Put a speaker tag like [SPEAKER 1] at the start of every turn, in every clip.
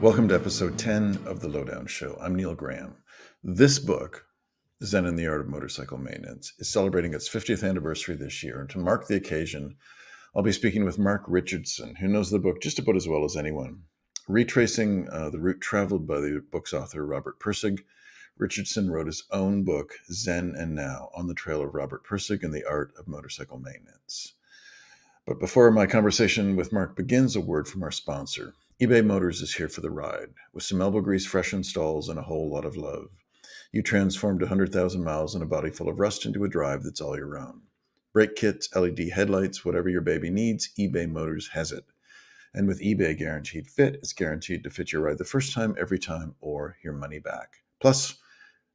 [SPEAKER 1] Welcome to episode 10 of the Lowdown Show. I'm Neil Graham. This book, Zen and the Art of Motorcycle Maintenance, is celebrating its 50th anniversary this year. And to mark the occasion, I'll be speaking with Mark Richardson, who knows the book just about as well as anyone. Retracing the route traveled by the book's author, Robert Pirsig, Richardson wrote his own book, Zen and Now, on the trail of Robert Pirsig and the art of motorcycle maintenance. But before my conversation with Mark begins, a word from our sponsor. eBay Motors is here for the ride. With some elbow grease, fresh installs, and a whole lot of love, you transformed 100,000 miles and a body full of rust into a drive that's all your own. Brake kits, LED headlights, whatever your baby needs, eBay Motors has it. And with eBay Guaranteed Fit, it's guaranteed to fit your ride the first time, every time, or your money back. Plus,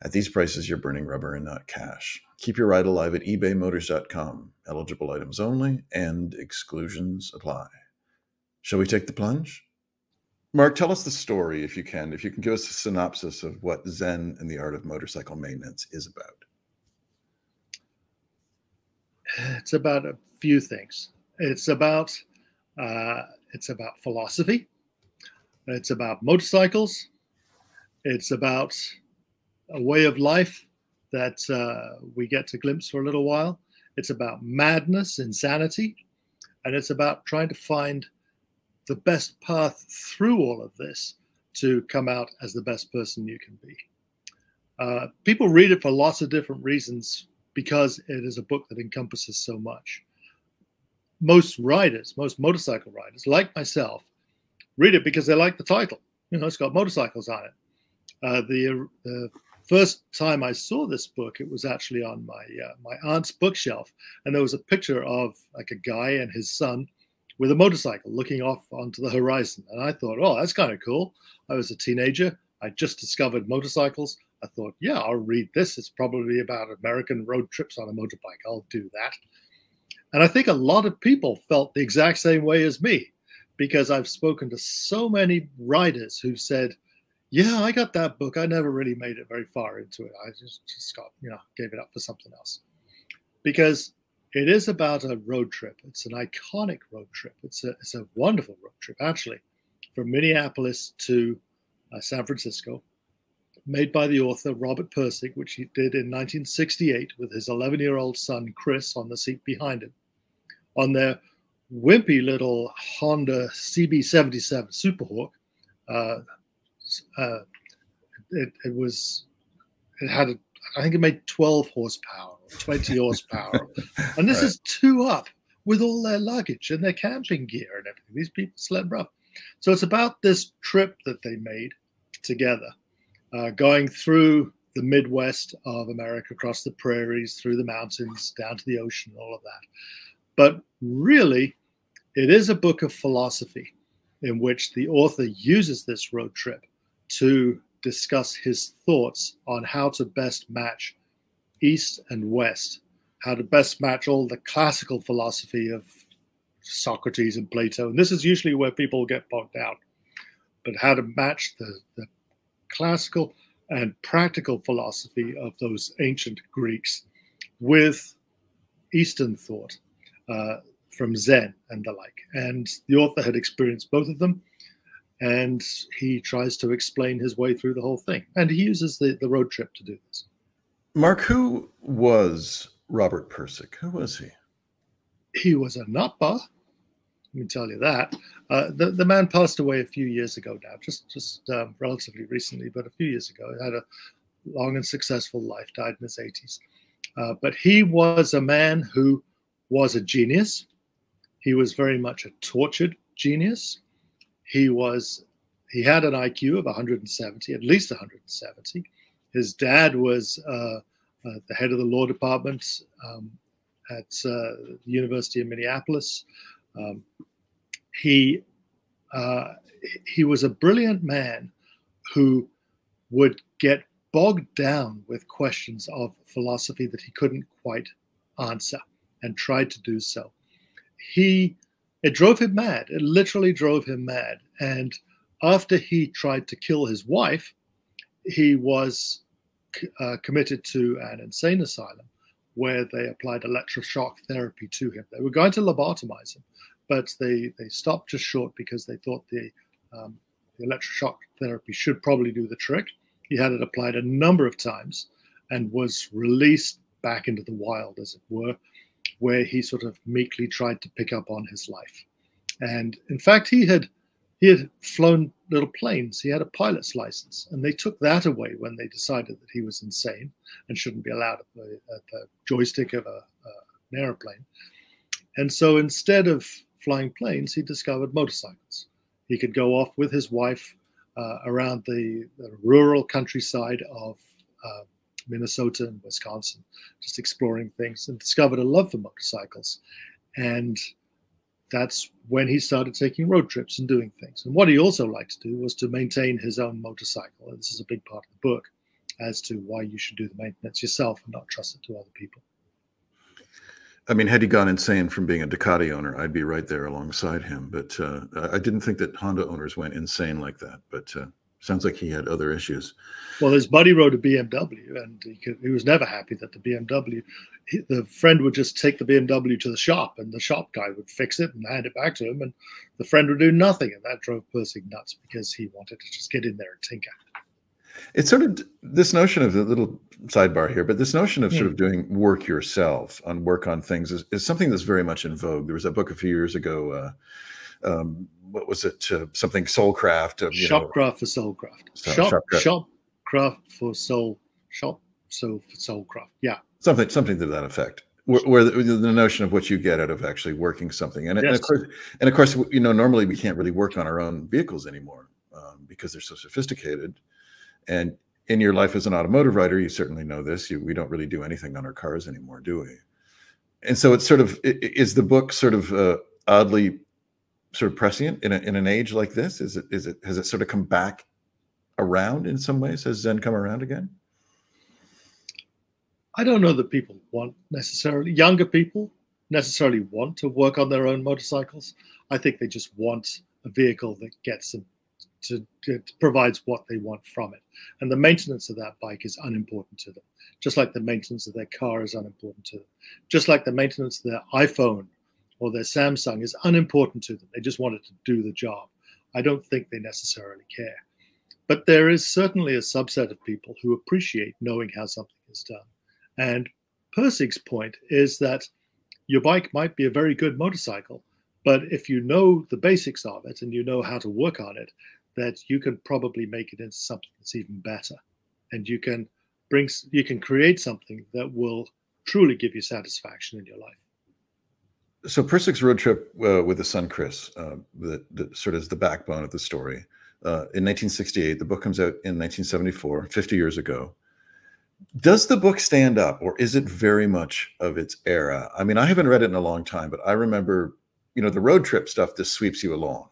[SPEAKER 1] at these prices, you're burning rubber and not cash. Keep your ride alive at ebaymotors.com. Eligible items only, and exclusions apply. Shall we take the plunge? Mark, tell us the story, if you can. If you can give us a synopsis of what Zen and the Art of Motorcycle Maintenance is about.
[SPEAKER 2] It's about a few things. It's about philosophy. It's about motorcycles. It's about a way of life that we get to glimpse for a little while. It's about madness, insanity, and it's about trying to find the best path through all of this to come out as the best person you can be. People read it for lots of different reasons because it is a book that encompasses so much. Most motorcycle riders, like myself, read it because they like the title. You know, it's got motorcycles on it. The first time I saw this book, it was actually on my aunt's bookshelf, and there was a picture of like a guy and his son with a motorcycle looking off onto the horizon. And I thought, oh, that's kind of cool. I was a teenager. I just discovered motorcycles. I thought, yeah, I'll read this. It's probably about American road trips on a motorbike. I'll do that. And I think a lot of people felt the exact same way as me, because I've spoken to so many riders who said, yeah, I got that book. I never really made it very far into it. I just got, gave it up for something else. Because it is about a road trip. It's an iconic road trip. It's a wonderful road trip, actually, from Minneapolis to San Francisco, made by the author Robert Pirsig, which he did in 1968 with his 11-year-old son, Chris, on the seat behind him, on their wimpy little Honda CB77 Superhawk. I think it made 12 horsepower, 20 horsepower. And this is two up with all their luggage and their camping gear and everything. These people slept rough. So it's about this trip that they made together, going through the Midwest of America, across the prairies, through the mountains, down to the ocean, all of that. But really, it is a book of philosophy in which the author uses this road trip to discuss his thoughts on how to best match East and West, how to best match all the classical philosophy of Socrates and Plato. And this is usually where people get bogged down, but how to match the classical and practical philosophy of those ancient Greeks with Eastern thought from Zen and the like. And the author had experienced both of them, and he tries to explain his way through the whole thing. And he uses the road trip to do this.
[SPEAKER 1] Mark, who was Robert Pirsig? Who was he?
[SPEAKER 2] He was a nutbar. Let me tell you that. The man passed away a few years ago now, just relatively recently, but a few years ago. He had a long and successful life, died in his 80s. But he was a man who was a genius. He was very much a tortured genius. He had an IQ of 170, at least 170. His dad was the head of the law department at the University of Minneapolis. He was a brilliant man who would get bogged down with questions of philosophy that he couldn't quite answer, and tried to do so. It drove him mad. It literally drove him mad. And after he tried to kill his wife, he was committed to an insane asylum where they applied electroshock therapy to him. They were going to lobotomize him, but they stopped just short because they thought the electroshock therapy should probably do the trick. He had it applied a number of times and was released back into the wild, as it were, where he sort of meekly tried to pick up on his life. And in fact, he had flown little planes. He had a pilot's license, and they took that away when they decided that he was insane and shouldn't be allowed at the joystick of an airplane. And so instead of flying planes, he discovered motorcycles. He could go off with his wife around the rural countryside of Minnesota and Wisconsin, just exploring things, and discovered a love for motorcycles. And that's when he started taking road trips and doing things. And what he also liked to do was to maintain his own motorcycle. And this is a big part of the book as to why you should do the maintenance yourself and not trust it to other people.
[SPEAKER 1] I mean, had he gone insane from being a Ducati owner, I'd be right there alongside him. But I didn't think that Honda owners went insane like that. But sounds like he had other issues.
[SPEAKER 2] Well, his buddy rode a BMW, and he was never happy that the friend would just take the BMW to the shop, and the shop guy would fix it and hand it back to him, and the friend would do nothing. And that drove Pirsig nuts because he wanted to just get in there and tinker. It's
[SPEAKER 1] sort of this notion of the little sidebar here, but this notion of sort of doing work yourself, work on things is something that's very much in vogue. There was a book a few years ago, what was it? Something Soulcraft.
[SPEAKER 2] Shopcraft for Soulcraft. Shopcraft for Soulcraft. Yeah.
[SPEAKER 1] Something to that effect. Where the notion of what you get out of actually working something, and of course, normally we can't really work on our own vehicles anymore because they're so sophisticated. And in your life as an automotive writer, you certainly know this. We don't really do anything on our cars anymore, do we? And so it's sort of, is the book sort of oddly sort of prescient in an age like this? Has it sort of come back around in some ways? Has Zen come around again?
[SPEAKER 2] I don't know that younger people necessarily want to work on their own motorcycles. I think they just want a vehicle that gets them provides what they want from it. And the maintenance of that bike is unimportant to them, just like the maintenance of their car is unimportant to them, just like the maintenance of their iPhone or their Samsung is unimportant to them. They just want it to do the job. I don't think they necessarily care. But there is certainly a subset of people who appreciate knowing how something is done. And Pirsig's point is that your bike might be a very good motorcycle, but if you know the basics of it and you know how to work on it, that you can probably make it into something that's even better. And you can create something that will truly give you satisfaction in your life.
[SPEAKER 1] So Pirsig's road trip with his son, Chris, that sort of is the backbone of the story. In 1968, the book comes out in 1974, 50 years ago. Does the book stand up, or is it very much of its era? I mean, I haven't read it in a long time, but I remember, the road trip stuff just sweeps you along.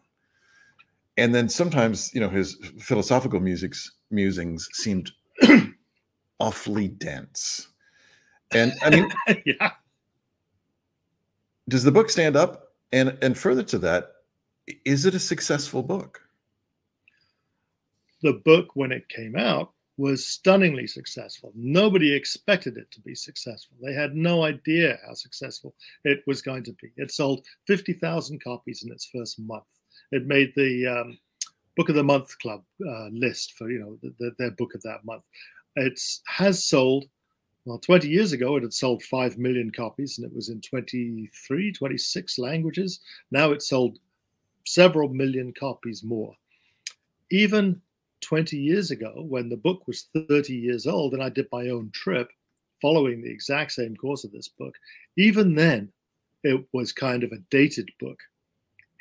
[SPEAKER 1] And then sometimes, his philosophical musings seemed awfully dense. And I mean,
[SPEAKER 2] yeah.
[SPEAKER 1] Does the book stand up? And further to that, is it a successful book?
[SPEAKER 2] The book, when it came out, was stunningly successful. Nobody expected it to be successful. They had no idea how successful it was going to be. It sold 50,000 copies in its first month. It made the Book of the Month Club list for their book of that month. It has sold, 20 years ago it had sold 5 million copies, and it was in 26 languages. Now it's sold several million copies more. Even 20 years ago, when the book was 30 years old and I did my own trip following the exact same course of this book, even then it was kind of a dated book,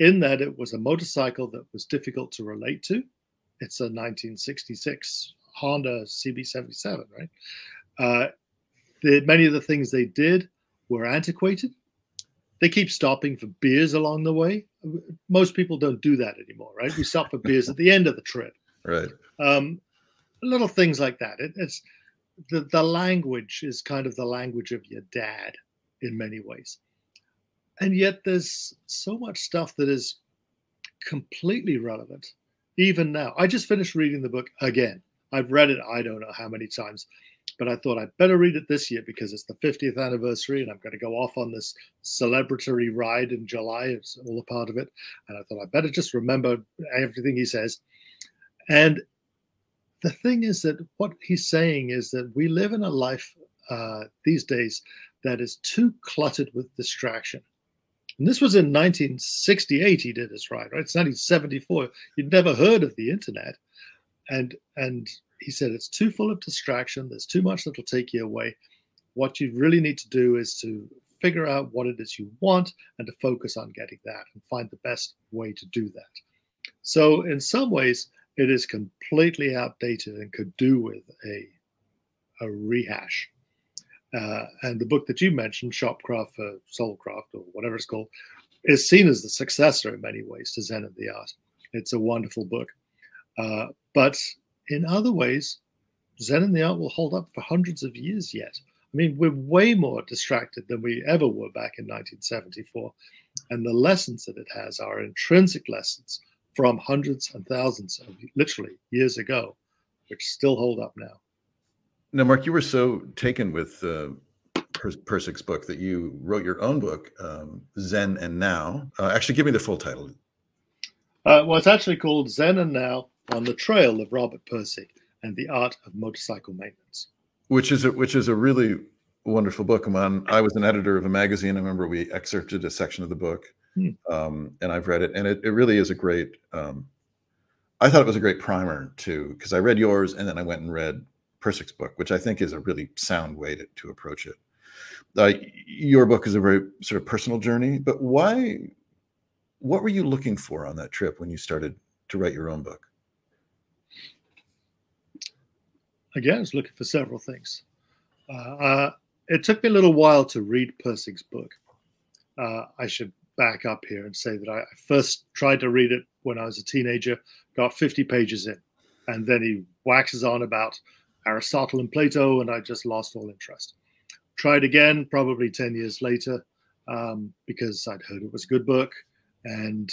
[SPEAKER 2] in that it was a motorcycle that was difficult to relate to. It's a 1966 Honda CB77, right? Many of the things they did were antiquated. They keep stopping for beers along the way. Most people don't do that anymore, right? We stop for beers at the end of the trip.
[SPEAKER 1] Right.
[SPEAKER 2] Little things like that. It's the language is kind of the language of your dad in many ways. And yet there's so much stuff that is completely relevant, even now. I just finished reading the book again. I've read it, I don't know how many times, but I thought I'd better read it this year because it's the 50th anniversary and I'm going to go off on this celebratory ride in July. It's all a part of it. And I thought I'd better just remember everything he says. And the thing is that what he's saying is that we live in a life these days that is too cluttered with distraction. And this was in 1968 he did this, right? It's 1974. You'd never heard of the internet. And he said it's too full of distraction. There's too much that'll take you away. What you really need to do is to figure out what it is you want and to focus on getting that and find the best way to do that. So in some ways, it is completely outdated and could do with a rehash. And the book that you mentioned, Shopcraft for Soulcraft, or whatever it's called, is seen as the successor in many ways to Zen and the Art. It's a wonderful book. But in other ways, Zen and the Art will hold up for hundreds of years yet. I mean, we're way more distracted than we ever were back in 1974. And the lessons that it has are intrinsic lessons from hundreds and thousands of literally years ago, which still hold up now.
[SPEAKER 1] Now, Mark, you were so taken with Pirsig's book that you wrote your own book, Zen and Now. Actually, give me the full title.
[SPEAKER 2] Well, it's actually called Zen and Now on the Trail of Robert Pirsig and the Art of Motorcycle Maintenance.
[SPEAKER 1] Which is a really wonderful book. I was an editor of a magazine. I remember we excerpted a section of the book, and I've read it, and it really is a great. I thought it was a great primer too, because I read yours and then I went and read Pirsig's book, which I think is a really sound way to approach it. Your book is a very sort of personal journey, but why? What were you looking for on that trip when you started to write your own book?
[SPEAKER 2] Again, I was looking for several things. It took me a little while to read Pirsig's book. I should back up here and say that I first tried to read it when I was a teenager, got 50 pages in, and then he waxes on about Aristotle and Plato, and I just lost all interest. Tried again, probably 10 years later, because I'd heard it was a good book, and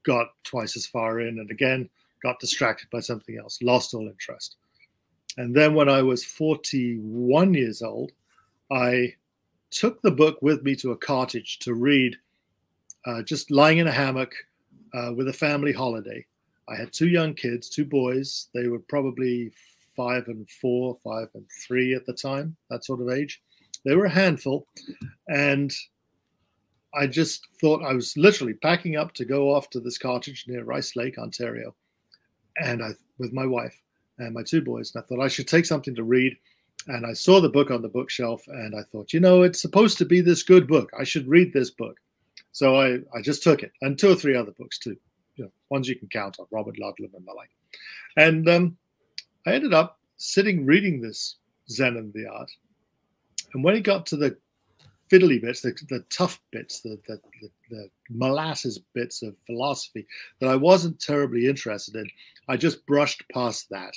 [SPEAKER 2] got twice as far in, and again, got distracted by something else, lost all interest. And then when I was 41 years old, I took the book with me to a cottage to read, just lying in a hammock with a family holiday. I had two young kids, two boys. They were probably 5 and 4, 5 and 3 at the time, that sort of age. They were a handful. And I just thought I was literally packing up to go off to this cottage near Rice Lake, Ontario, and with my wife and my two boys. And I thought I should take something to read. And I saw the book on the bookshelf, and I thought, it's supposed to be this good book. I should read this book. So I just took it, and 2 or 3 other books too, ones you can count on, Robert Ludlum and the like. And I ended up sitting reading this Zen and the Art. And when it got to the fiddly bits, the tough bits, the molasses bits of philosophy that I wasn't terribly interested in, I just brushed past that,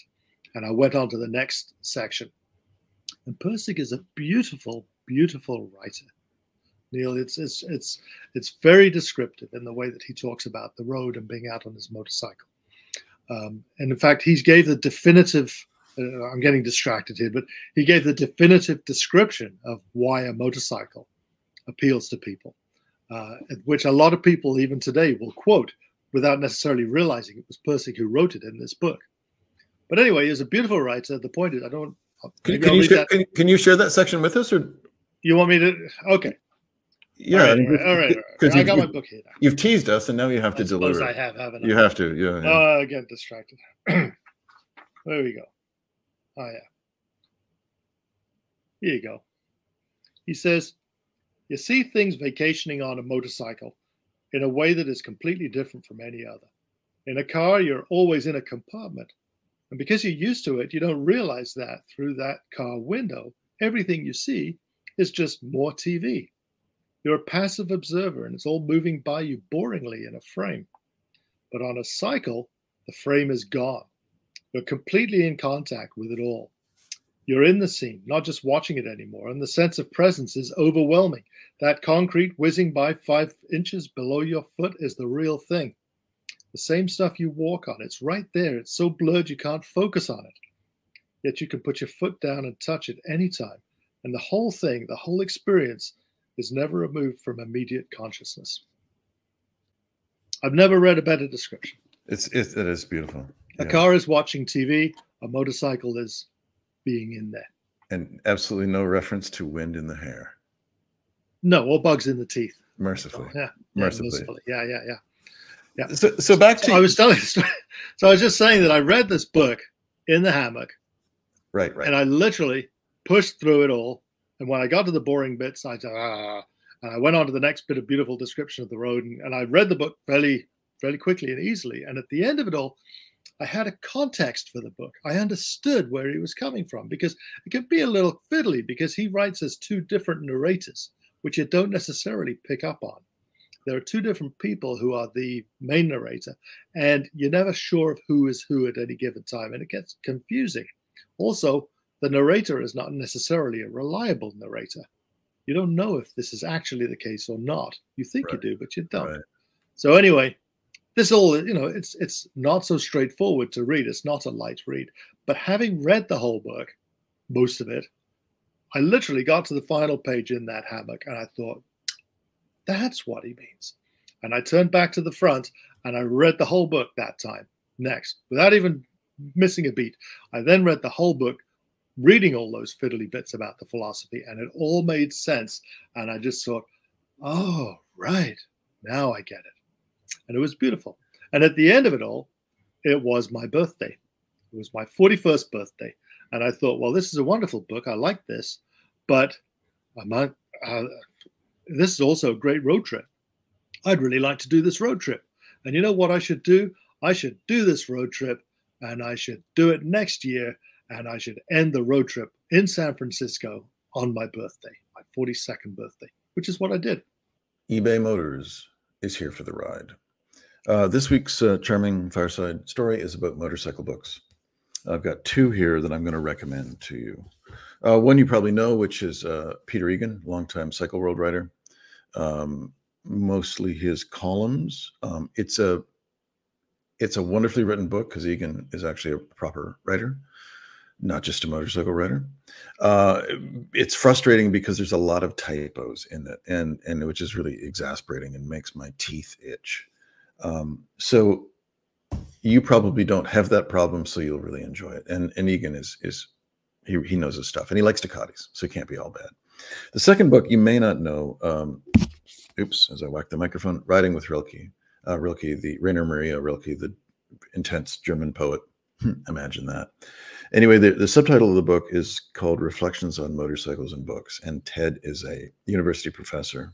[SPEAKER 2] and I went on to the next section. And Pirsig is a beautiful, beautiful writer. Neil, it's very descriptive in the way that he talks about the road and being out on his motorcycle. And in fact, he gave the definitive, I'm getting distracted here, but he gave the definitive description of why a motorcycle appeals to people, which a lot of people even today will quote without necessarily realizing it was Pirsig who wrote it in this book. But anyway, he's a beautiful writer. The point is, I don't.
[SPEAKER 1] Can you share that section with us, or
[SPEAKER 2] you want me to? Okay.
[SPEAKER 1] Yeah.
[SPEAKER 2] All right. I got my book here now.
[SPEAKER 1] You've teased us, and now you have to deliver.
[SPEAKER 2] I have, haven't I?
[SPEAKER 1] You have to. Yeah.
[SPEAKER 2] Oh, I get distracted. There we go. Oh yeah. Here you go. He says, "You see things vacationing on a motorcycle in a way that is completely different from any other. In a car, you're always in a compartment. And because you're used to it, you don't realize that through that car window, everything you see is just more TV. You're a passive observer, and it's all moving by you boringly in a frame. But on a cycle, the frame is gone. You're completely in contact with it all. You're in the scene, not just watching it anymore, and the sense of presence is overwhelming. That concrete whizzing by 5 inches below your foot is the real thing. The same stuff you walk on, it's right there. It's so blurred you can't focus on it. Yet you can put your foot down and touch it anytime. And the whole thing, the whole experience is never removed from immediate consciousness." I've never read a better description.
[SPEAKER 1] It is beautiful.
[SPEAKER 2] A car is watching TV, a motorcycle is being in there.
[SPEAKER 1] And absolutely no reference to wind in the hair.
[SPEAKER 2] No, or bugs in the teeth.
[SPEAKER 1] Mercifully.
[SPEAKER 2] Yeah.
[SPEAKER 1] Mercifully.
[SPEAKER 2] Yeah.
[SPEAKER 1] So back to
[SPEAKER 2] I was telling the story. So I was just saying that I read this book in the hammock.
[SPEAKER 1] Right.
[SPEAKER 2] And I literally pushed through it all. And when I got to the boring bits, I said, and I went on to the next bit of beautiful description of the road. And I read the book fairly quickly and easily. And at the end of it all, I had a context for the book. I understood where he was coming from, because it can be a little fiddly because he writes as two different narrators, which you don't necessarily pick up on. There are two different people who are the main narrator, and you're never sure of who is who at any given time, and it gets confusing. Also, the narrator is not necessarily a reliable narrator. You don't know if this is actually the case or not. You think you do, but you don't.
[SPEAKER 1] Right.
[SPEAKER 2] So anyway, this all, it's not so straightforward to read. It's not a light read. But having read the whole book, most of it, I literally got to the final page in that hammock and I thought, that's what he means. And I turned back to the front and I read the whole book that time next, without even missing a beat. I then read the whole book, reading all those fiddly bits about the philosophy, and it all made sense. And I just thought, oh, right, now I get it. And it was beautiful. And at the end of it all, it was my birthday. It was my 41st birthday. And I thought, well, this is a wonderful book. I like this. But this is also a great road trip. I'd really like to do this road trip. And you know what I should do? I should do this road trip, and I should do it next year. And I should end the road trip in San Francisco on my birthday, my 42nd birthday, which is what I did.
[SPEAKER 1] eBay Motors is here for the ride. This week's charming fireside story is about motorcycle books. I've got two here that I'm going to recommend to you. One you probably know, which is Peter Egan, longtime Cycle World writer. Mostly his columns. It's a wonderfully written book because Egan is actually a proper writer, not just a motorcycle writer. It's frustrating because there's a lot of typos in it, and which is really exasperating and makes my teeth itch. So you probably don't have that problem, so you'll really enjoy it. And Egan he knows his stuff, and he likes Ducatis, so it can't be all bad. The second book you may not know. Oops, as I whack the microphone. Riding with Rilke. Rilke, the Rainer Maria Rilke, the intense German poet. Imagine that. Anyway, the subtitle of the book is called Reflections on Motorcycles and Books. And Ted is a university professor.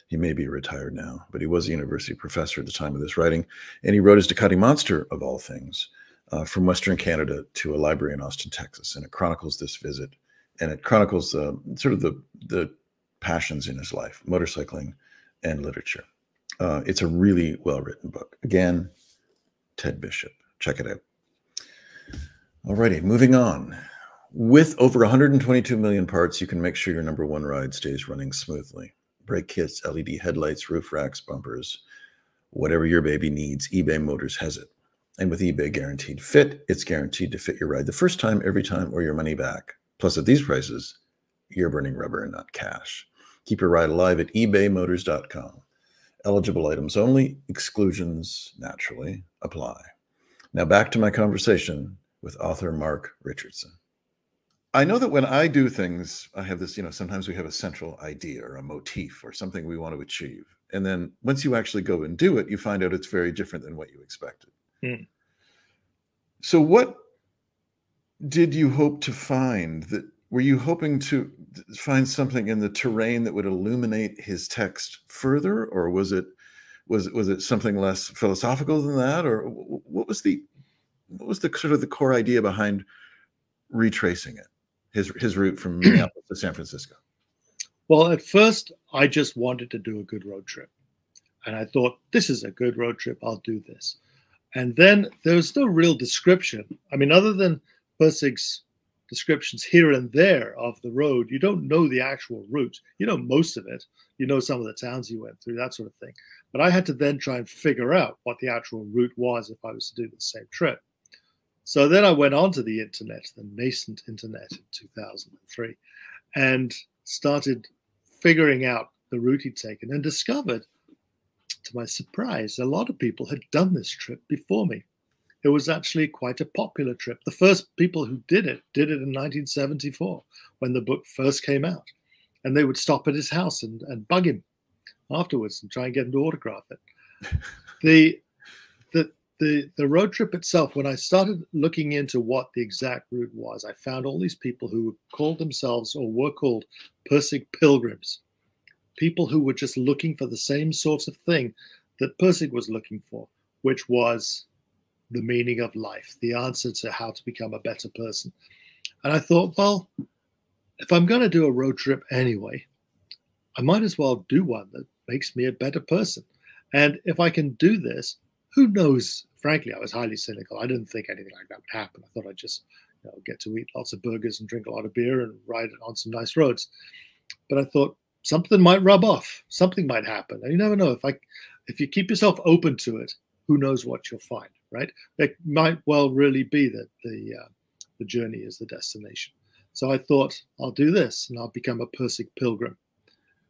[SPEAKER 1] He may be retired now, but he was a university professor at the time of this writing. And he wrote his Ducati Monster, of all things, from Western Canada to a library in Austin, Texas. And it chronicles this visit. And it chronicles sort of the passions in his life, motorcycling and literature. It's a really well-written book. Again, Ted Bishop. Check it out. Alrighty, moving on. With over 122 million parts, you can make sure your number one ride stays running smoothly. Brake kits, LED headlights, roof racks, bumpers, whatever your baby needs, eBay Motors has it. And with eBay Guaranteed Fit, it's guaranteed to fit your ride the first time, every time, or your money back. Plus, at these prices, you're burning rubber and not cash. Keep your ride alive at ebaymotors.com. Eligible items only, exclusions naturally apply. Now back to my conversation with author Mark Richardson. I know that when I do things, I have this, sometimes we have a central idea or a motif or something we want to achieve. And then once you actually go and do it, you find out it's very different than what you expected. So what did you hope to find? Were you hoping to find something in the terrain that would illuminate his text further, or was it something less philosophical than that, or what was the sort of the core idea behind retracing it, his route from Minneapolis to San Francisco?
[SPEAKER 2] Well, at first, I just wanted to do a good road trip, and I thought, this is a good road trip. I'll do this. And then there was no real description. I mean, other than Pirsig's descriptions here and there of the road, you don't know the actual route. You know most of it. You know some of the towns you went through, that sort of thing. But I had to then try and figure out what the actual route was if I was to do the same trip. So then I went onto the internet, the nascent internet in 2003, and started figuring out the route he'd taken, and discovered, to my surprise, a lot of people had done this trip before me. it was actually quite a popular trip. The first people who did it in 1974 when the book first came out. And they would stop at his house and bug him afterwards and try and get him to autograph it. The road trip itself, when I started looking into what the exact route was, I found all these people who called themselves or were called Pirsig pilgrims, people who were just looking for the same sort of thing that Pirsig was looking for, which was the meaning of life, the answer to how to become a better person. And I thought, well, if I'm going to do a road trip anyway, I might as well do one that makes me a better person. And if I can do this, who knows? Frankly, I was highly cynical. I didn't think anything like that would happen. I thought I'd just get to eat lots of burgers and drink a lot of beer and ride on some nice roads. But I thought something might rub off. Something might happen. And you never know. If you keep yourself open to it, who knows what you'll find, right? It might well really be that the journey is the destination. So I thought, I'll do this and I'll become a Pirsig pilgrim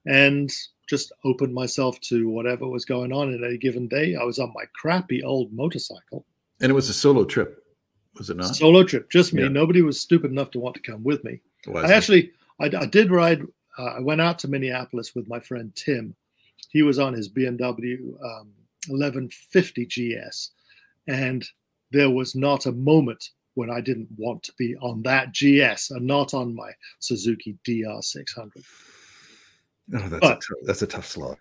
[SPEAKER 2] and just open myself to whatever was going on in any given day. I was on my crappy old motorcycle.
[SPEAKER 1] And it was a solo trip, was it not?
[SPEAKER 2] Solo trip, just me.
[SPEAKER 1] Yeah.
[SPEAKER 2] Nobody was stupid enough to want to come with me. I did ride. I went out to Minneapolis with my friend Tim. He was on his BMW 1150 GS. And there was not a moment when I didn't want to be on that GS and not on my Suzuki DR600.
[SPEAKER 1] Oh, that's a tough slog.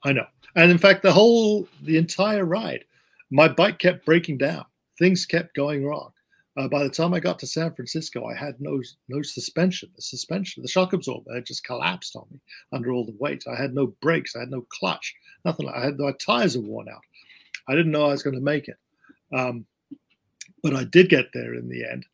[SPEAKER 2] I know. And in fact, the entire ride, my bike kept breaking down. Things kept going wrong. By the time I got to San Francisco, I had no suspension. The shock absorber had just collapsed on me under all the weight. I had no brakes. I had no clutch. Nothing. My tires were worn out. I didn't know I was going to make it. But I did get there in the end.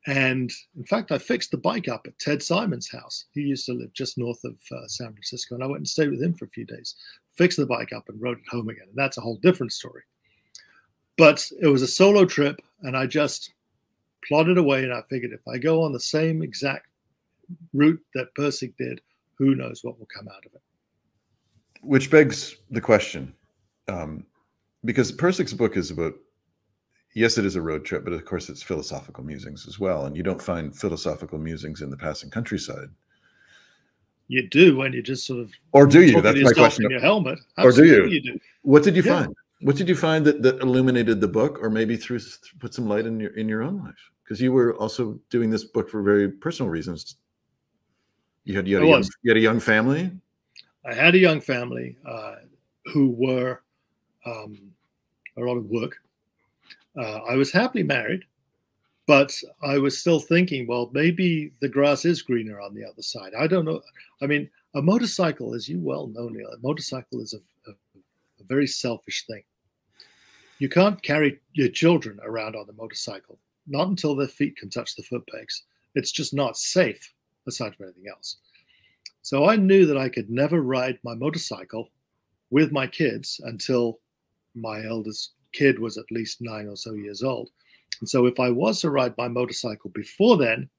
[SPEAKER 2] And in fact, I fixed the bike up at Ted Simon's house. He used to live just north of San Francisco. And I went and stayed with him for a few days, fixed the bike up and rode it home again. And that's a whole different story. But it was a solo trip. And I just plodded away. And I figured if I go on the same exact route that Pirsig did, who knows what will come out of it.
[SPEAKER 1] Which begs the question, because Pirsig's book is about, yes, it is a road trip, but of course it's philosophical musings as well. And you don't find philosophical musings in the passing countryside. You
[SPEAKER 2] do when you just sort of...
[SPEAKER 1] Or do you? That's my question.
[SPEAKER 2] In your helmet.
[SPEAKER 1] Absolutely,
[SPEAKER 2] or do you?
[SPEAKER 1] Do. What did you find? What did you find that illuminated the book, or maybe put some light in your own life? Because you were also doing this book for very personal reasons. You had a young family?
[SPEAKER 2] I had a young family who were a lot of work. I was happily married, but I was still thinking, well, maybe the grass is greener on the other side. I don't know. I mean, a motorcycle, as you well know, Neil, a motorcycle is a very selfish thing. You can't carry your children around on the motorcycle, not until their feet can touch the foot pegs. It's just not safe, aside from anything else. So I knew that I could never ride my motorcycle with my kids until my eldest kid was at least 9 or so years old. And so if I was to ride my motorcycle before then,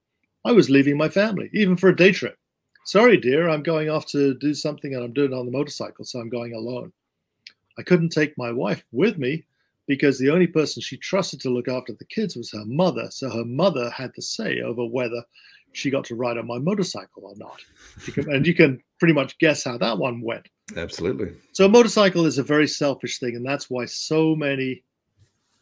[SPEAKER 2] I was leaving my family, even for a day trip. Sorry, dear, I'm going off to do something and I'm doing it on the motorcycle, so I'm going alone. I couldn't take my wife with me because the only person she trusted to look after the kids was her mother. So her mother had to say over whether she got to ride on my motorcycle or not. And you can pretty much guess how that one went.
[SPEAKER 1] Absolutely.
[SPEAKER 2] So a motorcycle is a very selfish thing. And that's why so many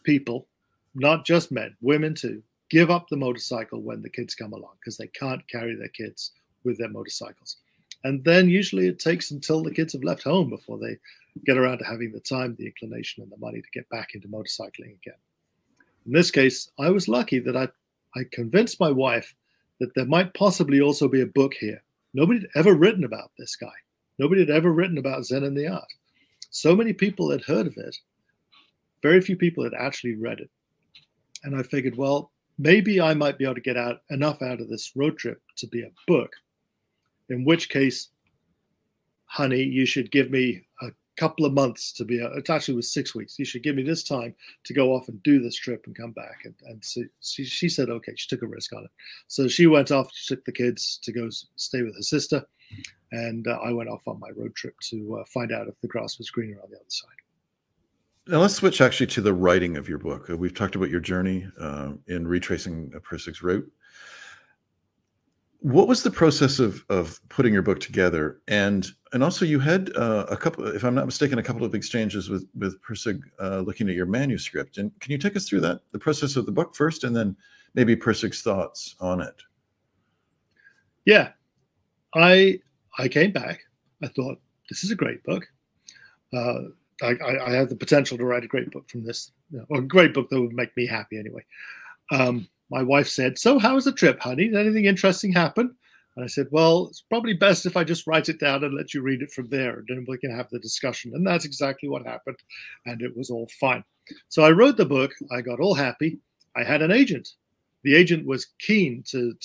[SPEAKER 2] people, not just men, women too, give up the motorcycle when the kids come along because they can't carry their kids with their motorcycles. And then usually it takes until the kids have left home before they get around to having the time, the inclination, and the money to get back into motorcycling again. In this case, I was lucky that I convinced my wife that there might possibly also be a book here. Nobody had ever written about this guy. Nobody had ever written about Zen and the Art. So many people had heard of it. Very few people had actually read it. And I figured, well, maybe I might be able to get enough out of this road trip to be a book. In which case, honey, you should give me a couple of months to be, it actually was 6 weeks. You should give me this time to go off and do this trip and come back. And so she said, okay, she took a risk on it. So she went off, she took the kids to go stay with her sister. And I went off on my road trip to find out if the grass was greener on the other side.
[SPEAKER 1] Now let's switch actually to the writing of your book. We've talked about your journey in retracing Pirsig's route. What was the process of putting your book together? And also you had a couple, if I'm not mistaken, a couple of exchanges with Pirsig looking at your manuscript. And can you take us through that, the process of the book first, and then maybe Pirsig's thoughts on it?
[SPEAKER 2] Yeah, I came back. I thought, this is a great book. I have the potential to write a great book from this, or a great book that would make me happy anyway. My wife said, so how was the trip, honey? Did anything interesting happen? And I said, well, it's probably best if I just write it down and let you read it from there, and then we can have the discussion. And that's exactly what happened. And it was all fine. So I wrote the book. I got all happy. I had an agent. The agent was keen to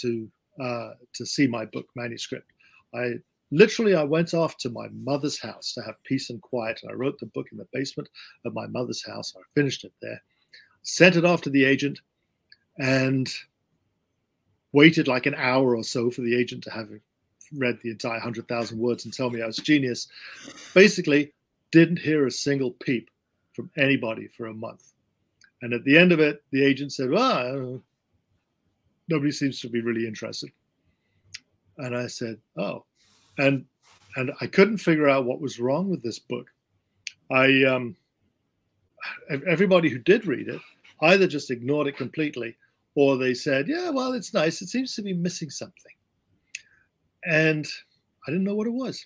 [SPEAKER 2] see my book manuscript. I went off to my mother's house to have peace and quiet. And I wrote the book in the basement of my mother's house. I finished it there, sent it off to the agent, and waited like an hour or so for the agent to have read the entire 100,000 words and tell me I was a genius. Basically, didn't hear a single peep from anybody for a month. And at the end of it, the agent said, well, nobody seems to be really interested. And I said, oh. And I couldn't figure out what was wrong with this book. Everybody who did read it either just ignored it completely, or they said, yeah, well, it's nice. It seems to be missing something. And I didn't know what it was.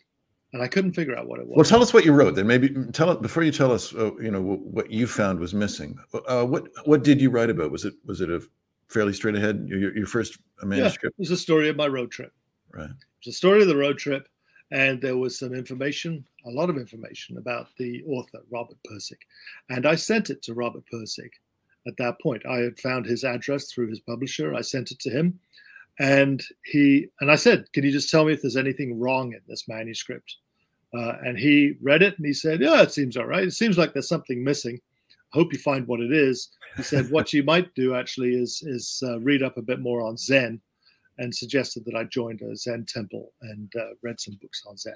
[SPEAKER 2] And I couldn't figure out what it was.
[SPEAKER 1] Well, tell us what you wrote then. Maybe tell it before you tell us, what you found was missing. What did you write about? Was it a fairly straight ahead, your first manuscript?
[SPEAKER 2] Yeah, it was a story of my road trip.
[SPEAKER 1] Right.
[SPEAKER 2] It was a story of the road trip. And there was some information, a lot of information about the author, Robert Pirsig. And I sent it to Robert Pirsig at that point. I had found his address through his publisher. I sent it to him. And I said, can you just tell me if there's anything wrong in this manuscript? And he read it and he said, yeah, it seems all right. It seems like there's something missing. I hope you find what it is. He said, what you might do actually is read up a bit more on Zen, and suggested that I joined a Zen temple and read some books on Zen.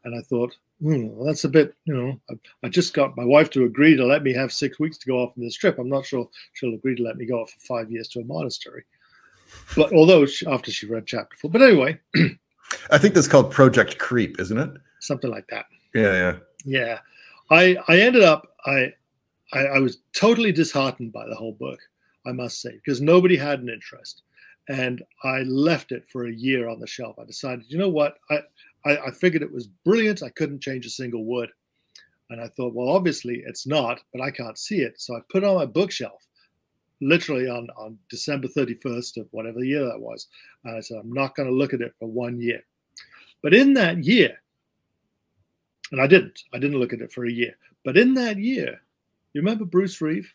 [SPEAKER 2] And I thought, well, that's a bit, I just got my wife to agree to let me have 6 weeks to go off on this trip. I'm not sure she'll agree to let me go off for 5 years to a monastery. But although after she read chapter 4, but anyway.
[SPEAKER 1] I think that's called Project Creep, isn't it?
[SPEAKER 2] Something like that.
[SPEAKER 1] Yeah.
[SPEAKER 2] I ended up, I was totally disheartened by the whole book, I must say, because nobody had an interest. And I left it for a year on the shelf. I decided, you know what? I figured it was brilliant. I couldn't change a single word. And I thought, well, obviously it's not, but I can't see it. So I put it on my bookshelf, literally on December 31st of whatever year that was. And I said, I'm not going to look at it for 1 year. But in that year, and I didn't look at it for a year. But in that year, you remember Bruce Reeve,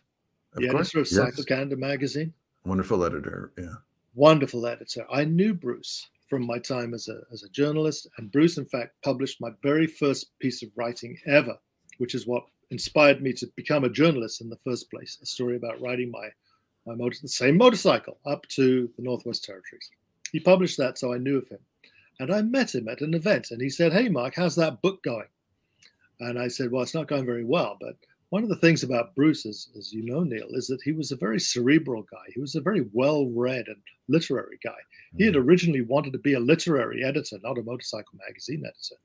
[SPEAKER 2] the editor of Cycle Calendar magazine?
[SPEAKER 1] Wonderful editor, yeah.
[SPEAKER 2] Wonderful editor. I knew Bruce from my time as a journalist, and Bruce, in fact, published my very first piece of writing ever, which is what inspired me to become a journalist in the first place, a story about riding the same motorcycle up to the Northwest Territories. He published that, so I knew of him. And I met him at an event, and he said, hey, Mark, how's that book going? And I said, well, it's not going very well, but one of the things about Bruce, as you know, Neil, is that he was a very cerebral guy. He was a very well-read and literary guy. He had originally wanted to be a literary editor, not a motorcycle magazine editor.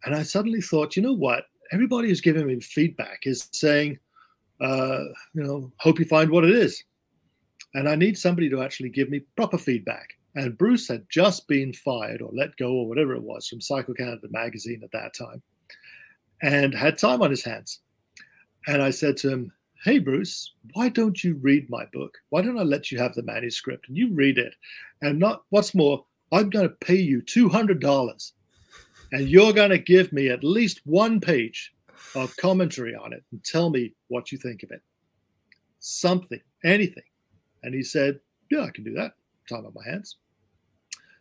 [SPEAKER 2] And I suddenly thought, you know what? Everybody who's giving me feedback is saying, hope you find what it is. And I need somebody to actually give me proper feedback. And Bruce had just been fired or let go or whatever it was from Cycle Calendar magazine at that time, and had time on his hands. And I said to him, hey, Bruce, why don't you read my book? Why don't I let you have the manuscript and you read it? And what's more, I'm going to pay you $200 and you're going to give me at least 1 page of commentary on it and tell me what you think of it. Something, anything. And he said, yeah, I can do that. Time on my hands.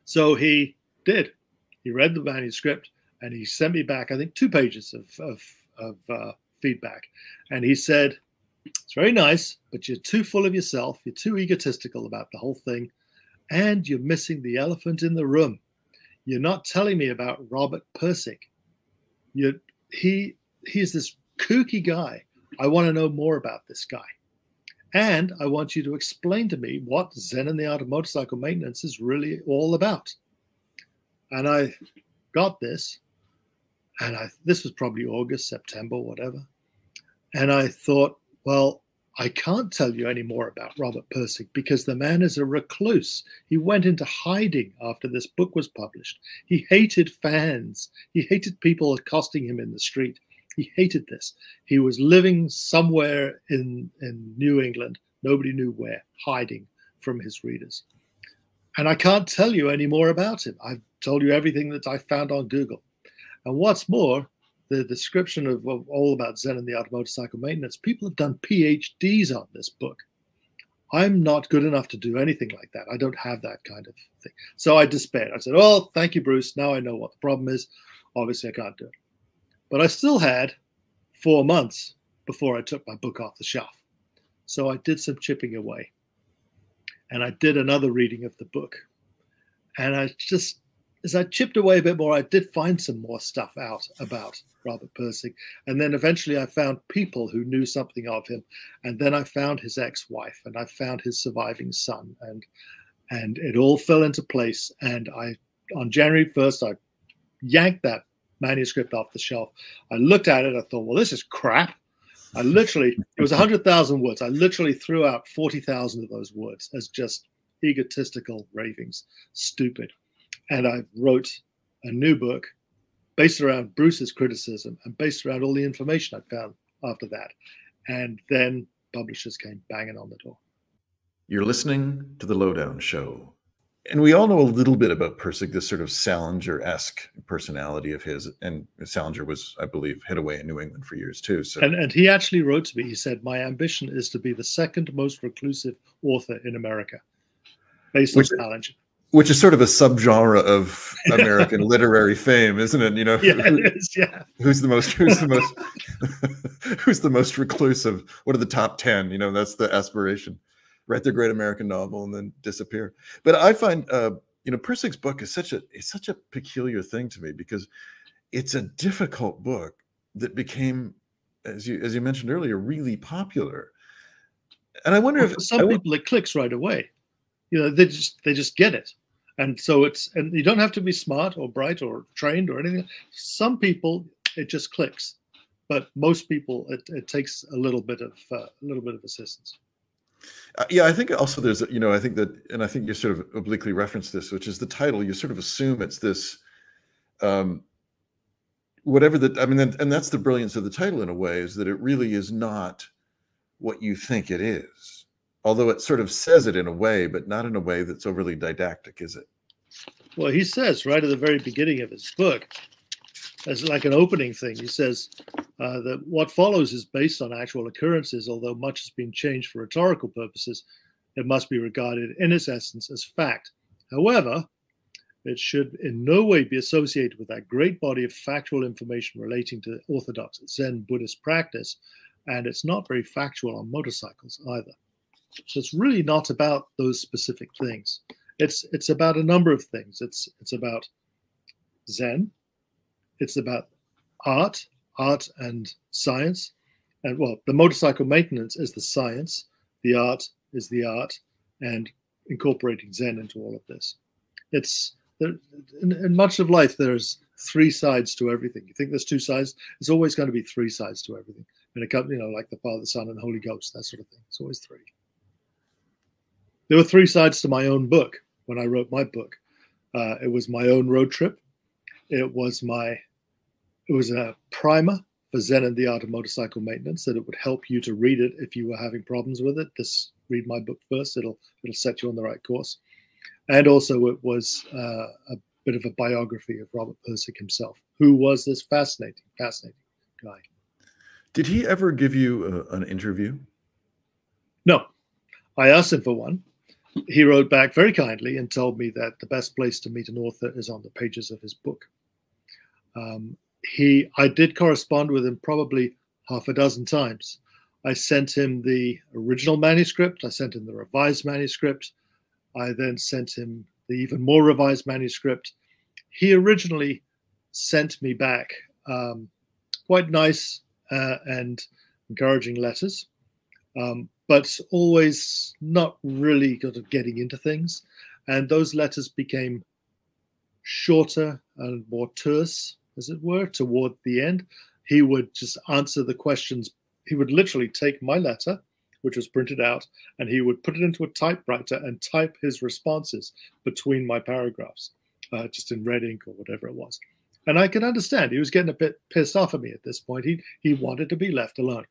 [SPEAKER 2] So he did. He read the manuscript and he sent me back, I think, 2 pages of feedback. And he said, it's very nice, but you're too full of yourself. You're too egotistical about the whole thing. And you're missing the elephant in the room. You're not telling me about Robert Pirsig. He's this kooky guy. I want to know more about this guy. And I want you to explain to me what Zen and the Art of Motorcycle Maintenance is really all about. And I got this, and this was probably August, September, whatever. And I thought, well, I can't tell you any more about Robert Pirsig because the man is a recluse. He went into hiding after this book was published. He hated fans. He hated people accosting him in the street. He hated this. He was living somewhere in New England, nobody knew where, hiding from his readers. And I can't tell you any more about him. I've told you everything that I found on Google. And what's more, the description of all about Zen and the Art of Motorcycle Maintenance, people have done PhDs on this book. I'm not good enough to do anything like that. I don't have that kind of thing. So I despaired. I said, oh, thank you, Bruce. Now I know what the problem is. Obviously, I can't do it. But I still had 4 months before I took my book off the shelf. So I did some chipping away. And I did another reading of the book. And as I chipped away a bit more, I did find some more stuff out about Robert Pirsig. And then eventually I found people who knew something of him. And then I found his ex-wife, and I found his surviving son. And it all fell into place. And on January 1st, I yanked that manuscript off the shelf. I looked at it. I thought, well, this is crap. It was 100,000 words. I literally threw out 40,000 of those words as just egotistical ravings, stupid. And I wrote a new book based around Bruce's criticism and based around all the information I found after that. And then publishers came banging on the door.
[SPEAKER 1] You're listening to The Lowdown Show. And we all know a little bit about Pirsig, this sort of Salinger-esque personality of his. And Salinger was, I believe, hid away in New England for years too. So.
[SPEAKER 2] And he actually wrote to me, he said, my ambition is to be the second most reclusive author in America, based on Salinger.
[SPEAKER 1] Which is sort of a subgenre of American literary fame, isn't it? You know,
[SPEAKER 2] yeah, it is, yeah.
[SPEAKER 1] Who's the most reclusive? What are the top 10? You know, that's the aspiration. Write their great American novel and then disappear. But I find, Pirsig's book is such a peculiar thing to me because it's a difficult book that became, as you mentioned earlier, really popular. And I wonder if
[SPEAKER 2] for some people it clicks right away. You know, they just get it. And so and you don't have to be smart or bright or trained or anything. Some people it just clicks, but most people it takes a little bit of assistance.
[SPEAKER 1] Yeah, I think also there's, I think that, and I think you sort of obliquely referenced this, which is the title. You sort of assume it's this, whatever that, and that's the brilliance of the title in a way, is that it really is not what you think it is. Although it sort of says it in a way, but not in a way that's overly didactic, is it?
[SPEAKER 2] Well, he says right at the very beginning of his book, as like an opening thing, he says that what follows is based on actual occurrences, although much has been changed for rhetorical purposes, it must be regarded in its essence as fact. However, it should in no way be associated with that great body of factual information relating to orthodox Zen Buddhist practice, and it's not very factual on motorcycles either. So it's really not about those specific things. It's about a number of things. It's about Zen. It's about art and science. And well, the motorcycle maintenance is the science, the art is the art, and incorporating Zen into all of this. In much of life, there's 3 sides to everything. You think there's 2 sides? There's always going to be 3 sides to everything. And it comes, like the Father, Son, and Holy Ghost, that sort of thing. It's always 3. There were 3 sides to my own book when I wrote my book. It was my own road trip. It was a primer for Zen and the Art of Motorcycle Maintenance, that it would help you to read it if you were having problems with it. Read my book first. It'll set you on the right course. And also it was a bit of a biography of Robert Pirsig himself, who was this fascinating guy.
[SPEAKER 1] Did he ever give you an interview? No.
[SPEAKER 2] I asked him for one. He wrote back very kindly and told me that the best place to meet an author is on the pages of his book. I did correspond with him probably half a dozen times. I sent him the original manuscript. I sent him the revised manuscript. I then sent him the even more revised manuscript. He originally sent me back quite nice and encouraging letters, but always not really sort of getting into things. And those letters became shorter and more terse, as it were, toward the end. He would just answer the questions. He would literally take my letter, which was printed out, and he would put it into a typewriter and type his responses between my paragraphs, just in red ink or whatever it was. And I could understand he was getting a bit pissed off at me at this point. He wanted to be left alone.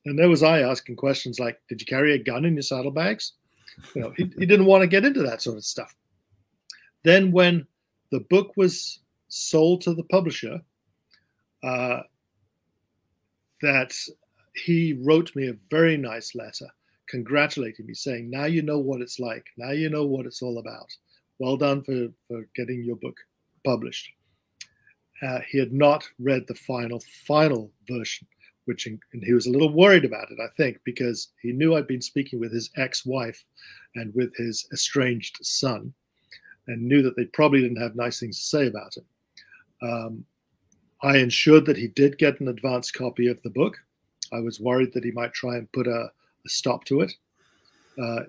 [SPEAKER 2] And there was I asking questions like, did you carry a gun in your saddlebags? You know, he didn't want to get into that sort of stuff. Then when the book was sold to the publisher, that he wrote me a very nice letter congratulating me, saying, now you know what it's like. Now you know what it's all about. Well done for getting your book published. He had not read the final version, and he was a little worried about it, I think, because he knew I'd been speaking with his ex-wife and with his estranged son, and knew that they probably didn't have nice things to say about him. I ensured that he did get an advance copy of the book. I was worried that he might try and put a stop to it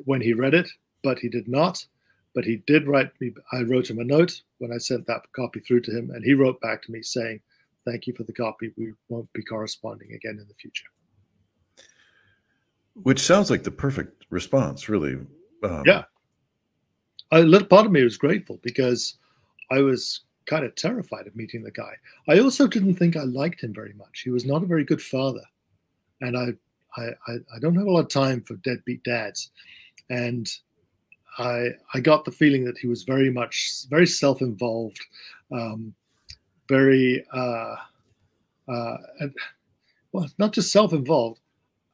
[SPEAKER 2] when he read it, but he did not. But he did write me. I wrote him a note when I sent that copy through to him, and he wrote back to me saying, thank you for the copy. We won't be corresponding again in the future.
[SPEAKER 1] Which sounds like the perfect response, really.
[SPEAKER 2] Yeah. A little part of me was grateful because I was kind of terrified of meeting the guy. I also didn't think I liked him very much. He was not a very good father. And I don't have a lot of time for deadbeat dads. And I got the feeling that he was very self-involved, very, well, not just self-involved,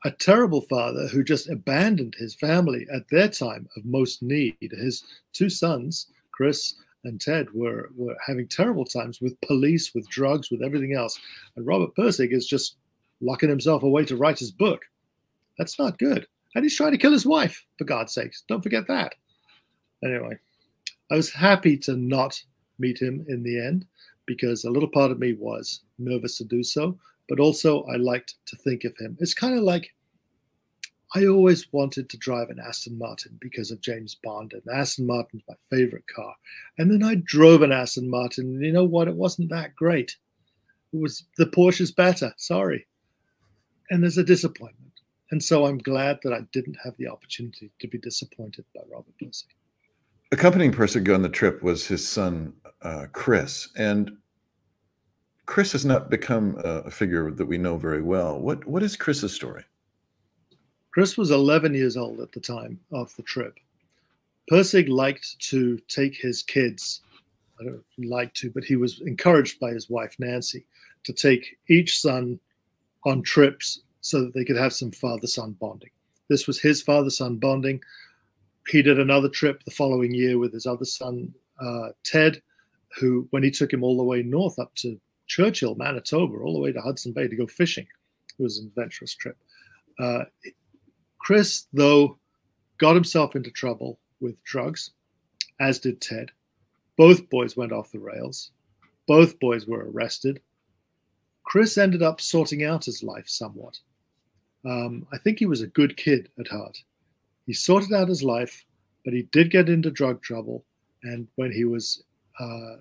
[SPEAKER 2] a terrible father who just abandoned his family at their time of most need. His two sons, Chris and Ted, were having terrible times with police, with drugs, with everything else. And Robert Pirsig is just locking himself away to write his book. That's not good. And he's trying to kill his wife, for God's sakes. Don't forget that. Anyway, I was happy to not meet him in the end because a little part of me was nervous to do so, but also I liked to think of him. It's kind of like I always wanted to drive an Aston Martin because of James Bond, and Aston Martin's my favorite car. And then I drove an Aston Martin, and you know what? It wasn't that great. The Porsche's better, sorry. And there's a disappointment. And so I'm glad that I didn't have the opportunity to be disappointed by Robert Pirsig.
[SPEAKER 1] Accompanying Pirsig on the trip was his son, Chris. And Chris has not become a figure that we know very well. What is Chris's story?
[SPEAKER 2] Chris was 11 years old at the time of the trip. Pirsig liked to take his kids, I don't like to, but he was encouraged by his wife, Nancy, to take each son on trips so that they could have some father-son bonding. This was his father-son bonding. He did another trip the following year with his other son, Ted, who, when he took him all the way north up to Churchill, Manitoba, all the way to Hudson Bay to go fishing, it was an adventurous trip. Chris, though, got himself into trouble with drugs, as did Ted. Both boys went off the rails. Both boys were arrested. Chris ended up sorting out his life somewhat. I think he was a good kid at heart. He sorted out his life, but he did get into drug trouble. And when he was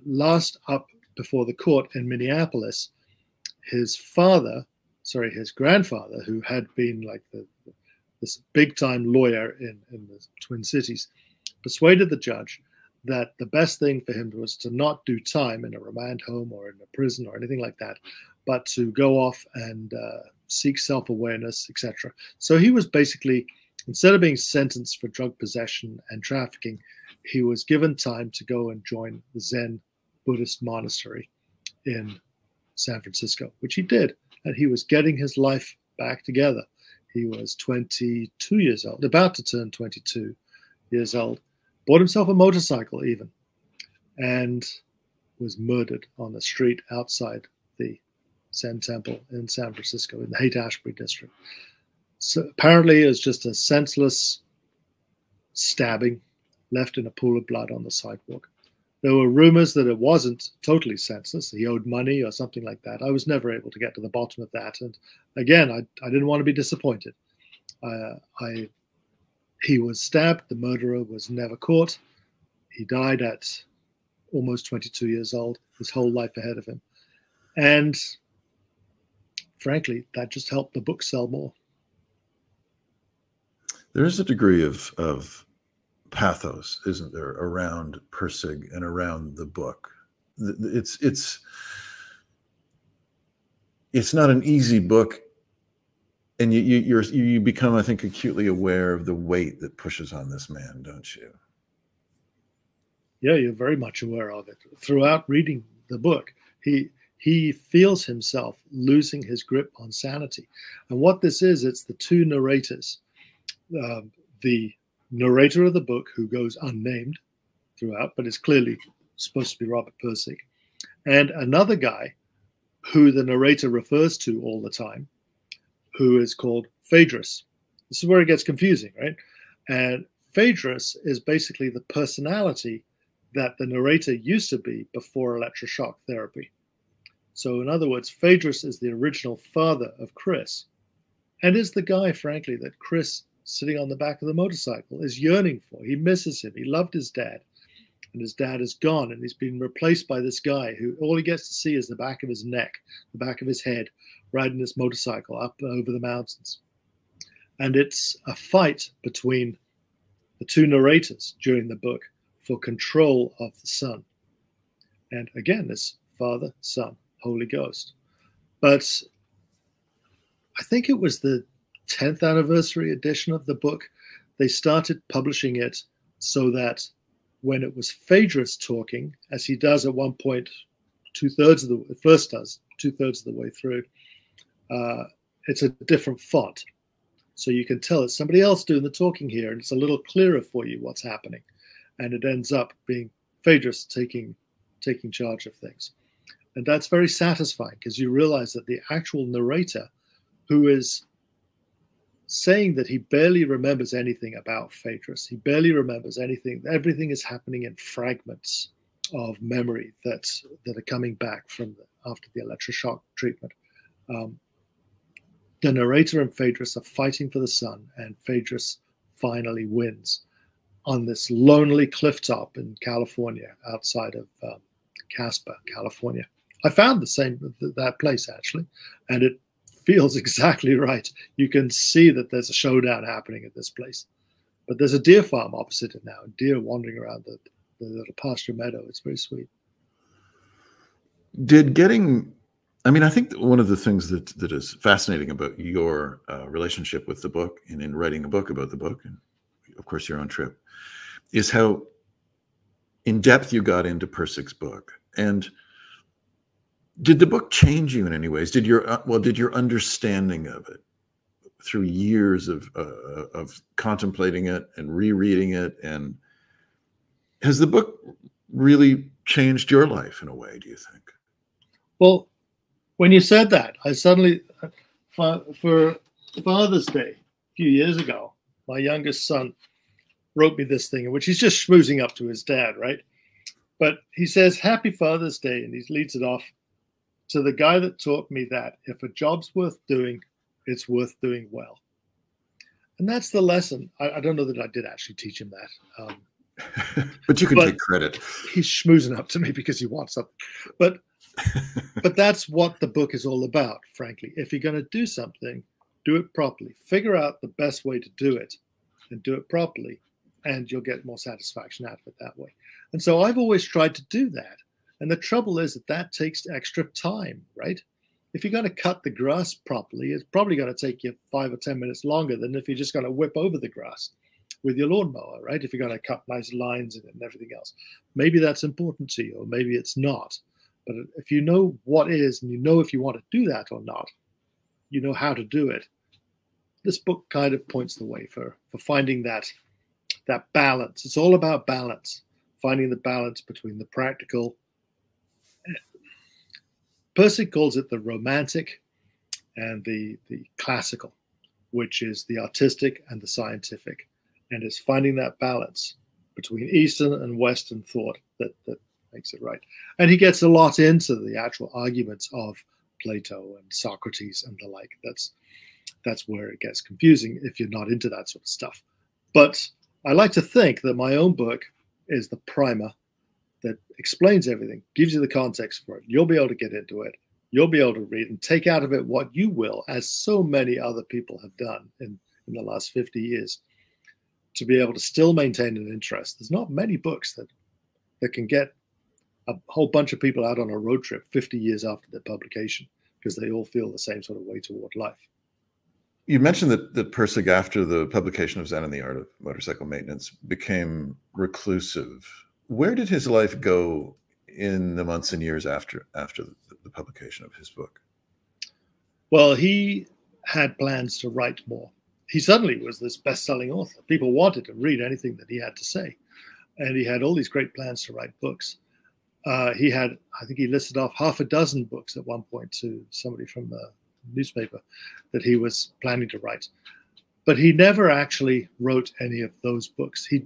[SPEAKER 2] last up before the court in Minneapolis, his grandfather, who had been like this big-time lawyer in the Twin Cities, persuaded the judge that the best thing for him was to not do time in a remand home or in a prison or anything like that, but to go off and seek self-awareness, etc. So he was basically, instead of being sentenced for drug possession and trafficking, he was given time to go and join the Zen Buddhist monastery in San Francisco, which he did. And he was getting his life back together. He was 22 years old, about to turn 22 years old, bought himself a motorcycle even, and was murdered on the street outside the Zen temple in San Francisco in the Haight-Ashbury district. So apparently it was just a senseless stabbing left in a pool of blood on the sidewalk. There were rumors that it wasn't totally senseless. He owed money or something like that. I was never able to get to the bottom of that. And again, I didn't want to be disappointed. He was stabbed. The murderer was never caught. He died at almost 22 years old, his whole life ahead of him. And frankly, that just helped the book sell more.
[SPEAKER 1] There is a degree of pathos, isn't there, around Pirsig and around the book? It's not an easy book, and you become, I think, acutely aware of the weight that pushes on this man, don't you?
[SPEAKER 2] Yeah, you're very much aware of it. Throughout reading the book, he feels himself losing his grip on sanity. And what this is, it's the two narrators. The narrator of the book, who goes unnamed throughout, but is clearly supposed to be Robert Pirsig, and another guy who the narrator refers to all the time, who is called Phaedrus. This is where it gets confusing, right? And Phaedrus is basically the personality that the narrator used to be before electroshock therapy. So in other words, Phaedrus is the original father of Chris, and is the guy, frankly, that Chris, sitting on the back of the motorcycle, is yearning for. He misses him. He loved his dad, and his dad is gone, and he's been replaced by this guy who all he gets to see is the back of his neck, the back of his head, riding this motorcycle up over the mountains. And it's a fight between the two narrators during the book for control of the son. And again, this Father, Son, Holy Ghost. But I think it was the 10th anniversary edition of the book. They started publishing it so that when it was Phaedrus talking, as he does at one point, two-thirds of the way through, it's a different font. So you can tell it's somebody else doing the talking here, and it's a little clearer for you what's happening. And it ends up being Phaedrus taking charge of things. And that's very satisfying, because you realize that the actual narrator, who is saying that he barely remembers anything about Phaedrus, he barely remembers anything, everything is happening in fragments of memory that are coming back from after the electroshock treatment. The narrator and Phaedrus are fighting for the son, and Phaedrus finally wins on this lonely cliff top in California, outside of Casper, California. I found that place, actually, and it feels exactly right. You can see that there's a showdown happening at this place. But there's a deer farm opposite it now, deer wandering around the little pasture meadow. It's very sweet.
[SPEAKER 1] I think one of the things that is fascinating about your relationship with the book and in writing a book about the book, and of course your own trip, is how in depth you got into Pirsig's book. And did the book change you in any ways? Did your understanding of it through years of contemplating it and rereading it, and has the book really changed your life in a way, do you think?
[SPEAKER 2] Well, when you said that, I suddenly, for Father's Day a few years ago, my youngest son wrote me this thing in which he's just schmoozing up to his dad, right? But he says, "Happy Father's Day," and he leads it off, "to the guy that taught me that if a job's worth doing, it's worth doing well." And that's the lesson. I don't know that I did actually teach him that.
[SPEAKER 1] But you can take credit.
[SPEAKER 2] He's schmoozing up to me because he wants something. But that's what the book is all about, frankly. If you're going to do something, do it properly. Figure out the best way to do it and do it properly, and you'll get more satisfaction out of it that way. And so I've always tried to do that. And the trouble is that takes extra time, right? If you're going to cut the grass properly, it's probably going to take you 5 or 10 minutes longer than if you're just going to whip over the grass with your lawnmower, right? If you're going to cut nice lines in it and everything else. Maybe that's important to you, or maybe it's not. But if you know what is, and you know if you want to do that or not, you know how to do it. This book kind of points the way for finding that balance. It's all about balance, finding the balance between the practical. Pirsig calls it the romantic and the classical, which is the artistic and the scientific. And it's finding that balance between Eastern and Western thought that makes it right. And he gets a lot into the actual arguments of Plato and Socrates and the like. That's where it gets confusing if you're not into that sort of stuff. But I like to think that my own book is the primer that explains everything, gives you the context for it. You'll be able to get into it. You'll be able to read and take out of it what you will, as so many other people have done in the last 50 years, to be able to still maintain an interest. There's not many books that can get a whole bunch of people out on a road trip 50 years after their publication, because they all feel the same sort of way toward life.
[SPEAKER 1] You mentioned that Pirsig, after the publication of Zen and the Art of Motorcycle Maintenance, became reclusive. Where did his life go in the months and years after the publication of his book?
[SPEAKER 2] Well, he had plans to write more. He suddenly was this best-selling author. People wanted to read anything that he had to say. And he had all these great plans to write books. He had, I think he listed off half a dozen books at one point to somebody from the newspaper that he was planning to write. But he never actually wrote any of those books. He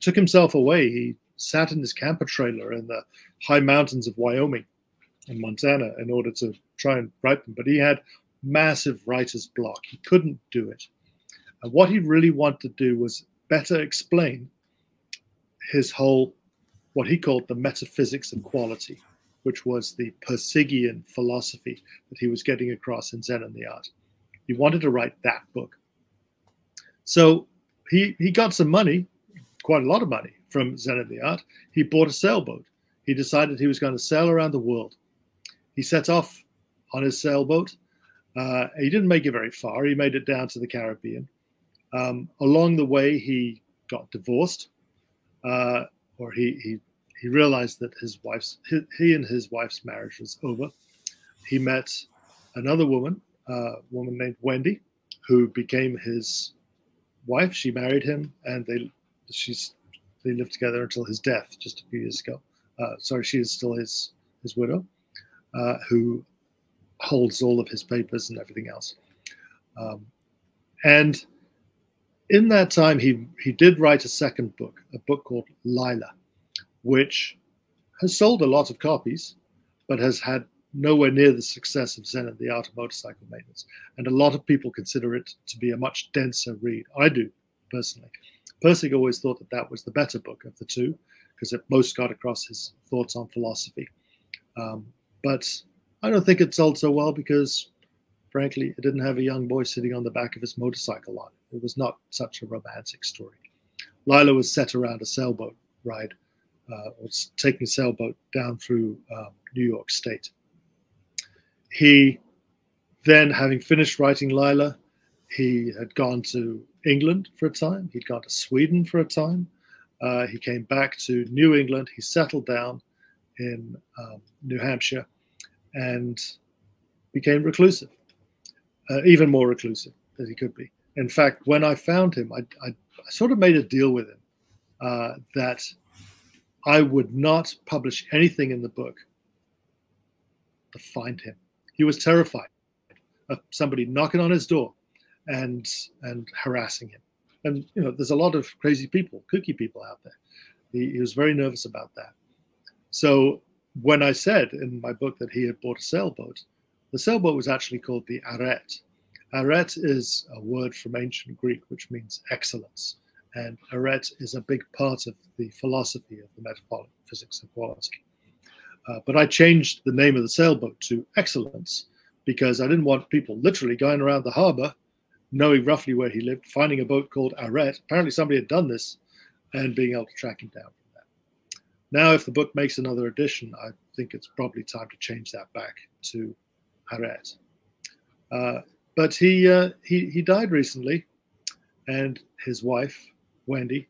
[SPEAKER 2] took himself away. He sat in his camper trailer in the high mountains of Wyoming and Montana in order to try and write them. But he had massive writer's block. He couldn't do it. And what he really wanted to do was better explain his whole, what he called the metaphysics of quality, which was the Pirsigian philosophy that he was getting across in Zen and the Art. He wanted to write that book. So he got some money, quite a lot of money, from Zen and the Art. He bought a sailboat. He decided he was going to sail around the world. He set off on his sailboat. He didn't make it very far. He made it down to the Caribbean. Along the way, he got divorced, or he realized that he and his wife's marriage was over. He met another woman, a woman named Wendy, who became his wife. She married him, and they lived together until his death just a few years ago. Sorry, she is still his widow, who holds all of his papers and everything else. And in that time, he did write a second book, a book called Lila, which has sold a lot of copies, but has had nowhere near the success of Zen and the Art of Motorcycle Maintenance. And a lot of people consider it to be a much denser read. I do, personally. Pirsig always thought that that was the better book of the two, because it most got across his thoughts on philosophy. But I don't think it sold so well because, frankly, it didn't have a young boy sitting on the back of his motorcycle on it. It was not such a romantic story. Lila was set around a sailboat ride, was taking a sailboat down through New York State. He then, having finished writing Lila, he had gone to England for a time. He'd gone to Sweden for a time. He came back to New England. He settled down in New Hampshire and became reclusive, even more reclusive than he could be. In fact, when I found him, I sort of made a deal with him that I would not publish anything in the book to find him. He was terrified of somebody knocking on his door and harassing him. And, you know, there's a lot of crazy people, kooky people out there. He was very nervous about that. So when I said in my book that he had bought a sailboat, the sailboat was actually called the arete. Arete is a word from ancient Greek, which means excellence. And arete is a big part of the philosophy of the metaphysics of quality. But I changed the name of the sailboat to Excellence because I didn't want people literally going around the harbor, knowing roughly where he lived, finding a boat called Arete. Apparently somebody had done this and being able to track him down from that. Now, if the book makes another edition, I think it's probably time to change that back to Arete. But he died recently, and his wife, Wendy,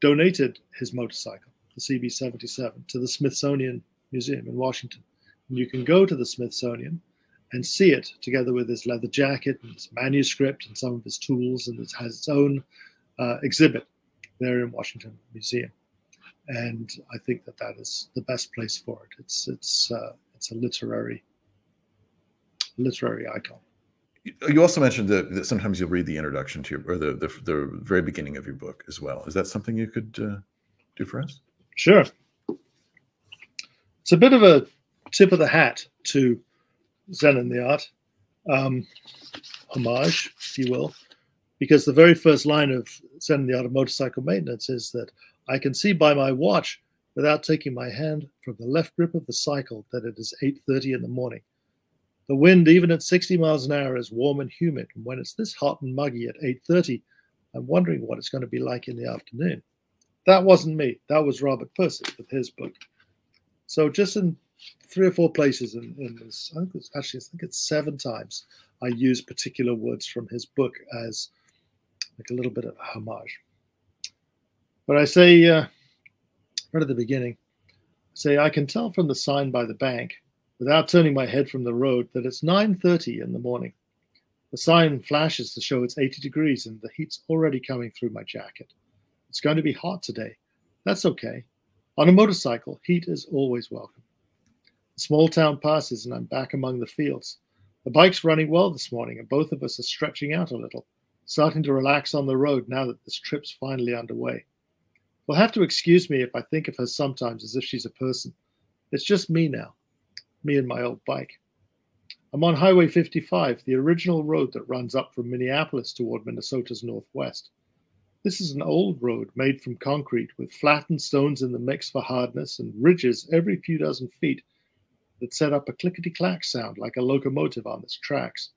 [SPEAKER 2] donated his motorcycle, the CB77, to the Smithsonian Museum in Washington. And you can go to the Smithsonian and see it together with his leather jacket and his manuscript and some of his tools, and it has its own exhibit there in Washington Museum. And I think that that is the best place for it. It's a literary icon.
[SPEAKER 1] You also mentioned that sometimes you'll read the introduction to your, or the very beginning of your book as well. Is that something you could do for us?
[SPEAKER 2] Sure. It's a bit of a tip of the hat to Zen and the Art, homage, if you will, because the very first line of Zen and the Art of Motorcycle Maintenance is that I can see by my watch without taking my hand from the left grip of the cycle that it is 8:30 in the morning. The wind, even at 60 miles an hour, is warm and humid, and when it's this hot and muggy at 8:30, I'm wondering what it's going to be like in the afternoon. That wasn't me. That was Robert Pirsig with his book. So just in 3 or 4 places in this, I think it's 7 times, I use particular words from his book as like a little bit of homage. But I say, right at the beginning, I can tell from the sign by the bank, without turning my head from the road, that it's 9:30 in the morning. The sign flashes to show it's 80 degrees and the heat's already coming through my jacket. It's going to be hot today. That's okay. On a motorcycle, heat is always welcome. The small town passes and I'm back among the fields. The bike's running well this morning and both of us are stretching out a little, starting to relax on the road now that this trip's finally underway. You'll have to excuse me if I think of her sometimes as if she's a person. It's just me now. Me and my old bike. I'm on Highway 55, the original road that runs up from Minneapolis toward Minnesota's northwest. This is an old road made from concrete with flattened stones in the mix for hardness and ridges every few dozen feet that set up a clickety-clack sound like a locomotive on its tracks.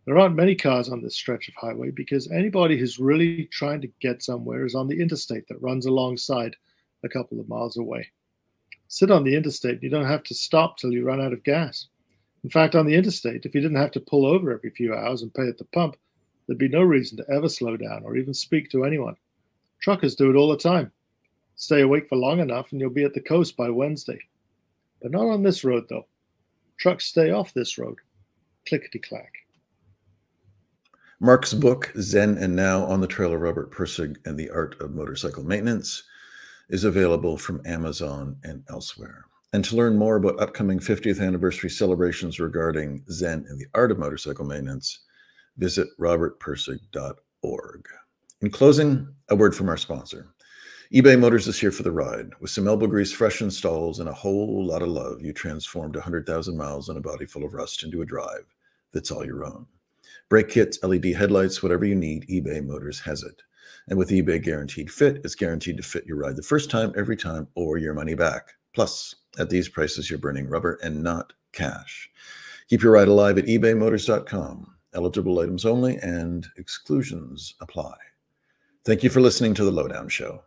[SPEAKER 2] There aren't many cars on this stretch of highway because anybody who's really trying to get somewhere is on the interstate that runs alongside a couple of miles away. Sit on the interstate, you don't have to stop till you run out of gas. In fact, on the interstate, if you didn't have to pull over every few hours and pay at the pump, there'd be no reason to ever slow down or even speak to anyone. Truckers do it all the time. Stay awake for long enough and you'll be at the coast by Wednesday. But not on this road, though. Trucks stay off this road. Clickety-clack.
[SPEAKER 1] Mark's book, Zen and Now, On the Trail of Robert Pirsig and the Art of Motorcycle Maintenance, is available from Amazon and elsewhere. And to learn more about upcoming 50th anniversary celebrations regarding Zen and the Art of Motorcycle Maintenance, visit robertpirsig.org. In closing, a word from our sponsor. eBay Motors is here for the ride. With some elbow grease, fresh installs, and a whole lot of love, you transformed 100,000 miles on a body full of rust into a drive that's all your own. Brake kits, LED headlights, whatever you need, eBay Motors has it. And with eBay Guaranteed Fit, it's guaranteed to fit your ride the first time, every time, or your money back. Plus, at these prices, you're burning rubber and not cash. Keep your ride alive at ebaymotors.com. Eligible items only and exclusions apply. Thank you for listening to The Lowdown Show.